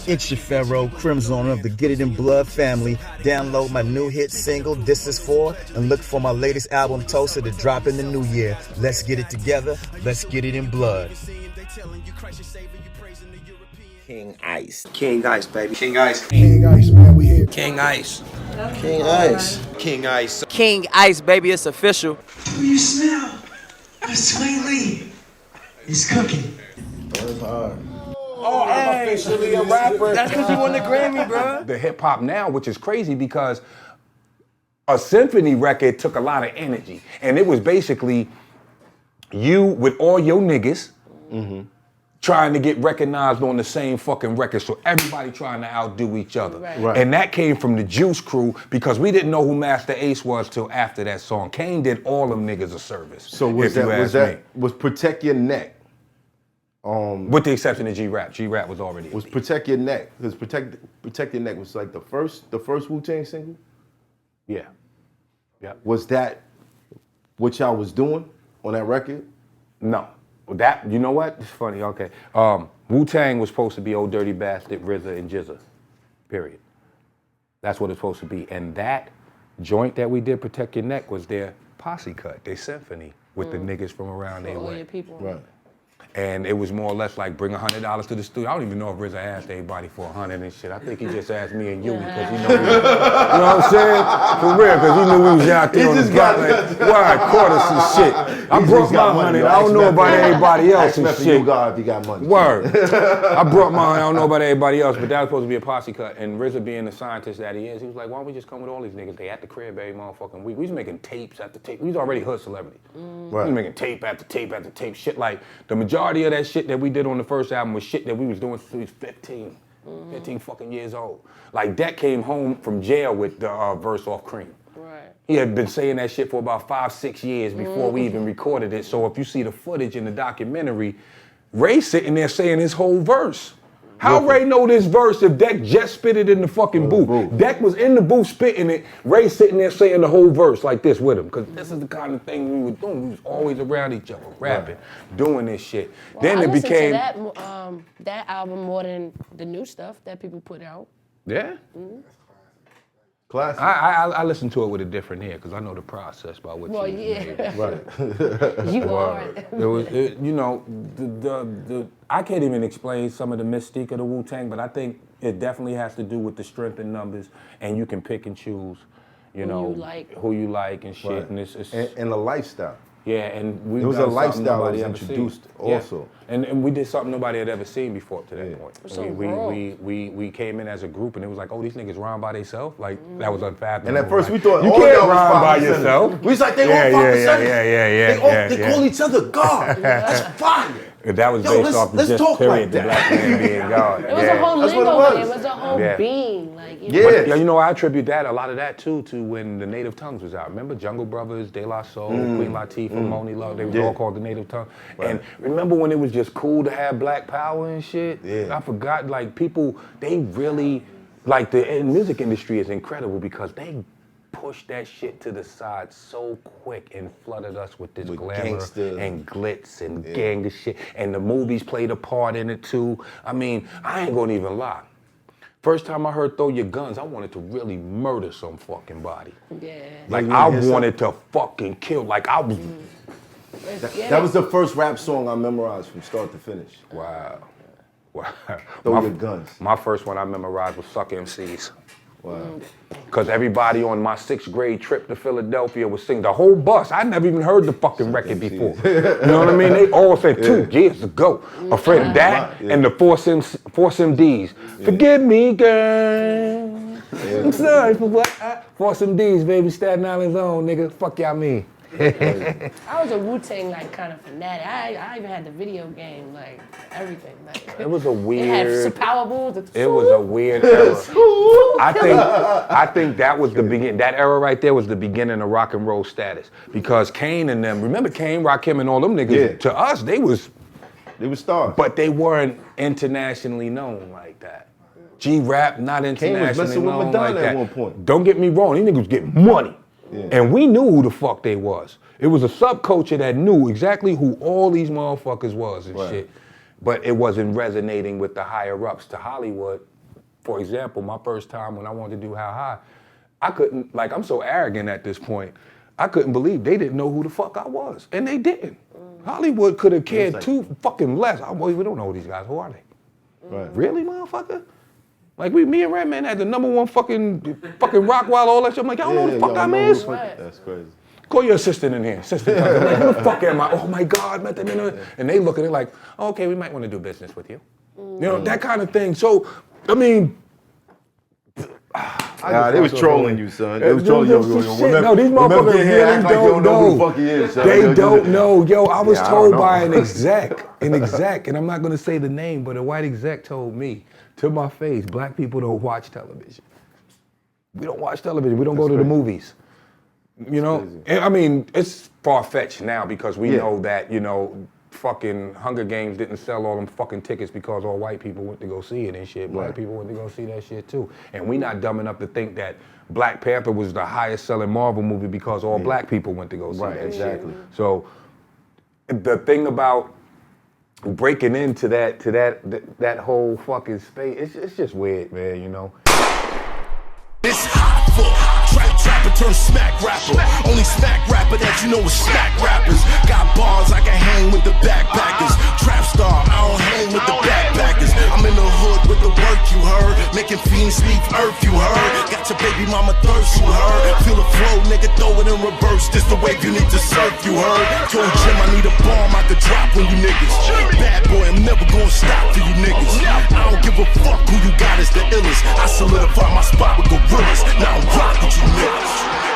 It's your Pharaoh, Crimson of the Get It in Blood family. Download my new hit single, This Is For, and look for my latest album, Toaster, to drop in the new year. Let's get it together. Let's get it in blood. King Ice. King Ice, baby. King Ice. King Ice, man, we here. King Ice. King Ice. King Ice. King Ice, baby, it's official. What do you smell? The sweet leaf. It's cooking. That's hard. Oh, I'm officially a rapper. That's because you won the Grammy, bro. The hip hop now, which is crazy because a symphony record took a lot of energy. And it was basically you with all your niggas trying to get recognized on the same fucking record. So everybody trying to outdo each other. Right. And that came from the Juice Crew because we didn't know who Master Ace was till after that song. Kane did all them niggas a service. So was Protect Your Neck? With the exception of G-Rap. G-Rap was already Was Protect Your Neck, because Protect Your Neck was like the first Wu-Tang single? Yeah. Yeah. Was that what y'all was doing on that record? No. That, you know what? It's funny, okay. Wu-Tang was supposed to be Old Dirty Bastard, RZA, and Jizza. Period. That's what it's supposed to be. And that joint that we did, Protect Your Neck, was their posse cut, their symphony with the niggas from around their way. Your people. Right. And it was more or less like bring $100 to the studio. I don't even know if RZA asked anybody for $100 and shit. I think he just asked me and you because he know, you know what I'm saying? For real, because he knew we was out there on the block like, why, quarters and shit. I brought my money. I don't know about everybody else and shit. God if you got money. Word. I brought mine. I don't know about everybody else, but that was supposed to be a posse cut. And RZA being the scientist that he is, he was like, why don't we just come with all these niggas? They at the crib every motherfucking week. We was making tapes after tape. We was already hood celebrity. Right. We was making tape after tape after tape. Shit like the majority of that shit that we did on the first album was shit that we was doing since we was 15. 15 fucking years old. Like Deck came home from jail with the verse off Cream. Right. He had been saying that shit for about 5-6 years before we even recorded it. So if you see the footage in the documentary, Ray sitting there saying his whole verse. How Ray know this verse if Deck just spit it in the fucking booth? Deck was in the booth spitting it, Ray sitting there saying the whole verse like this with him. Because this is the kind of thing we were doing. We was always around each other, rapping, doing this shit. Well, Then I it became... listened to that album more than the new stuff that people put out. Yeah? Classic. I listened to it with a different ear because I know the process by which Well, it was yeah. made. Right. You are. You know, the I can't even explain some of the mystique of the Wu-Tang, but I think it definitely has to do with the strength in numbers, and you can pick and choose, you know, who you like and shit. Right. And it's and the lifestyle. yeah, and we It was a lifestyle that was introduced also. Yeah. And we did something nobody had ever seen before to that point. So we came in as a group and it was like, oh, these niggas rhyme by themselves? Like, that was unfathomable. And at first like, we thought you all can't y'all was rhyme by 5%. yourself. We was like, they all 5%. They call each other God. That's fire. That was Yo, based off the let's just talk period, like the that. black man being God. It was a whole That's what lingo, it was. but it was a whole Yeah. being. Like, you Yeah. know. But, you know, I attribute that, a lot of that too, to when the Native Tongues was out. Remember Jungle Brothers, De La Soul, Queen Latifah, Moni Love, they was all called the Native Tongues. Right. And remember when it was just cool to have black power and shit? Yeah. I forgot, like people, they really, like the music industry is incredible because they pushed that shit to the side so quick and flooded us with this glamour gangsta and glitz and gang of shit. And the movies played a part in it too. I mean, I ain't gonna even lie. First time I heard Throw Your Guns, I wanted to really murder some fucking body. Yeah. Like I wanted to fucking kill, like I was, That was the first rap song I memorized from start to finish. wow. Throw Your Guns. My first one I memorized was Suck MCs. Wow. Because everybody on my 6th grade trip to Philadelphia was singing, the whole bus. I never even heard the fucking record before. You know what I mean? They all said 2 years ago. A friend, that and the Force MDs. Forgive me, girl. I'm sorry for what Force MDs, baby. Staten Island's own, nigga. Fuck y'all mean. I was a Wu-Tang like kind of fanatic. I even had the video game, like everything. Like, It was a it weird. had power moves. It was a weird era. I think that was the begin. That era right there was the beginning of rock and roll status because Kane and them. Remember Kane, Rakim, and all them niggas. Yeah. To us, they was stars. but they weren't internationally known like that. G-Rap not internationally messing with known Madonna like that. at one point. Don't get me wrong, these niggas was getting money. Yeah. And we knew who the fuck they was. It was a subculture that knew exactly who all these motherfuckers was and shit. but it wasn't resonating with the higher ups to Hollywood. For example, my first time when I wanted to do How High, I couldn't, like, I'm so arrogant at this point, I couldn't believe they didn't know who the fuck I was, and they didn't. Hollywood could have cared like, too fucking less. We don't know these guys, who are they? Right. Really, motherfucker? Like, me and Redman had the #1 fucking rock while all that shit. I'm like, y'all know who the fuck I is? That's crazy. Call your assistant in here. Assistant comes in, like, who the fuck am I? Oh my God, Methodman. And they look at it like, oh, okay, we might want to do business with you. You know, that kind of thing. So, I mean, They was trolling you, son. They was trolling you. No, these motherfuckers really don't know. Who the fuck he is, son. They don't know. Yo, I was told by an know. exec, and I'm not gonna say the name, but a white exec told me to my face, black people don't watch television. We don't watch television. We don't go to the movies. You know, and, I mean, it's far-fetched now because we know that, you know, fucking Hunger Games didn't sell all them fucking tickets because all white people went to go see it and shit. Black people went to go see that shit too. And we not dumb enough to think that Black Panther was the highest selling Marvel movie because all black people went to go see that shit. So the thing about breaking into that whole fucking space, it's just weird, man, you know. It's Hoffa. Trapper turn smack rapper. Only smack rapper that you know is smack rappers. Got bars I can hang with the backpackers. Trap star, I don't hang with the backpackers. I'm in the hood with the work you heard. Making fiends leave earth you heard. Got your baby mama thirst you heard. Feel the flow, nigga, throw it in reverse. This the wave you need to surf you heard. Told Jim I need a bomb I could drop on you niggas. Bad boy, I'm never gonna stop for you niggas. I don't give a fuck who you got is the illest. I solidify my spot with gorillas. Now I'm rock with you niggas.